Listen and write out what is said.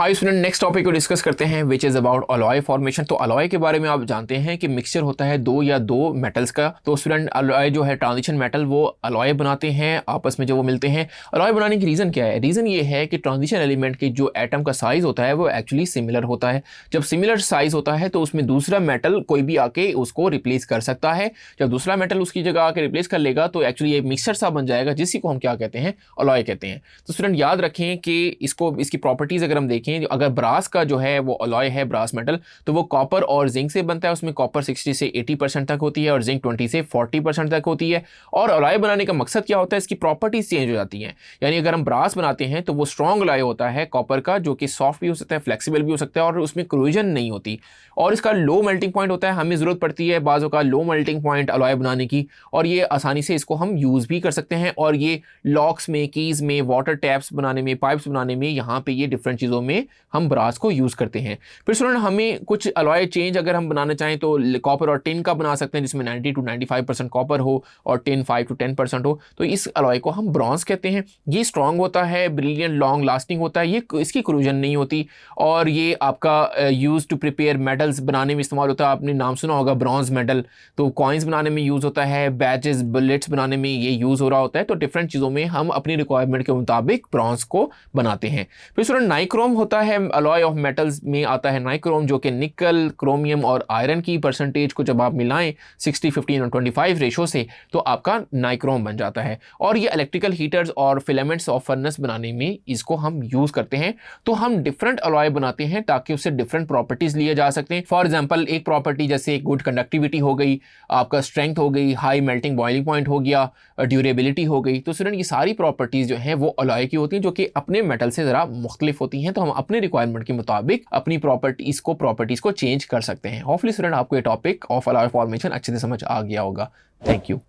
High student, next topic को discuss करते हैं which is about alloy formation. तो अलॉय के बारे में आप जानते हैं कि मिक्सचर होता है दो या दो मेटल्स का। तो स्टूडेंट अलॉय जो है ट्रांजिशन मेटल वो अलॉय बनाते हैं आपस में, जब वो मिलते हैं। अलॉय बनाने की रीज़न क्या है? रीज़न ये है कि ट्रांजिशन एलिमेंट की जो एटम का साइज़ होता है वो एक्चुअली सिमिलर होता है। जब सिमिलर साइज़ होता है तो उसमें दूसरा मेटल कोई भी आके उसको रिप्लेस कर सकता है। जब दूसरा मेटल उसकी जगह आके रिप्लेस कर लेगा तो एक्चुअली ये मिक्सचर सा बन जाएगा, जिसी को हम क्या कहते हैं? अलॉय कहते हैं। तो स्टूडेंट याद रखें कि इसकी प्रॉपर्टीज़ अगर हम देखें, अगर ब्रास का जो है वो अलॉय है, ब्रास मेटल, तो वो कॉपर और जिंक से बनता है। उसमें कॉपर 60 से 80% तक होती है और जिंक 20 से 40% तक होती है। और अलॉय बनाने का मकसद क्या होता है? इसकी प्रॉपर्टीज चेंज हो जाती हैं। यानी अगर हम ब्रास बनाते हैं तो वो स्ट्रॉन्ग अलॉय होता है कॉपर का, जो कि सॉफ्ट भी हो सकता है, फ्लेक्सिबल भी हो सकता है और उसमें क्रोजन नहीं होती। और इसका लो मेल्टिंग पॉइंट होता है। हमें ज़रूरत पड़ती है बाज़ों का लो मेल्टिंग पॉइंट अलॉय बनाने की, और ये आसानी से इसको हम यूज़ भी कर सकते हैं। और ये लॉक्स में, कीज़ में, वाटर टैप्स बनाने में, पाइप्स बनाने में, यहाँ पे ये डिफरेंट चीज़ों में हम ब्रास को यूज़ करते हैं। फिर स्टूडेंट हमें कुछ अलॉय चेंज अगर हम बनाना चाहें तो कॉपर और टिन का बना सकते हैं, जिसमें 90 to 95% कॉपर हो और टिन 5 to 10% हो। तो इस अलॉय को हम ब्रॉन्ज कहते हैं। ये स्ट्रॉन्ग होता है, ब्रिलियंट, लॉन्ग लास्टिंग होता है, ये इसकी क्रूजन नहीं होती। और ये आपका यूज़ टू प्रिपेयर मेटल्स बनाने में इस्तेमाल होता है। आपने नाम सुना होगा ब्रॉन्ज मेटल। तो कॉइन्स बनाने में यूज़ होता है, बैजेस, बुलेट्स बनाने में ये यूज़ हो रहा होता है। तो डिफरेंट चीज़ों में हम अपनी रिक्वायरमेंट के मुताबिक ब्रॉन्ज को बनाते हैं। फिर स्टूडेंट नाइक्रोम होता है, अलॉय ऑफ मेटल्स में आता है नाइक्रोम, जो कि निकल, क्रोमियम और आयरन की परसेंटेज को जब आप मिलाएं 60, 15 और 25 रेशो से, तो आपका नाइक्रोम बन जाता है। और ये इलेक्ट्रिकल हीटर्स और फिलामेंट्स ऑफ फर्नेस बनाने में इसको हम यूज़ करते हैं। तो हम डिफरेंट अलॉय बनाते हैं ताकि उससे डिफरेंट प्रॉपर्टीज़ लिए जा सकते हैं। फॉर एग्जाम्पल एक प्रॉपर्टी जैसे गुड कंडक्टिविटी हो गई, आपका स्ट्रेंथ हो गई, हाई मेल्टिंग बॉइलिंग पॉइंट हो गया, ड्यूरेबिलिटी हो गई। तो स्टूडेंट ये सारी प्रॉपर्टीज़ जो हैं वो अलॉय की होती हैं, जो कि अपने मेटल से ज़रा मुख्तलिफ होती हैं। तो हम अपने रिक्वायरमेंट के मुताबिक अपनी प्रॉपर्टीज़ को चेंज कर सकते हैं। होपफुली स्टूडेंट आपको ये टॉपिक ऑफ अलॉय फॉर्मेशन अच्छे से समझ आ गया होगा। Thank you.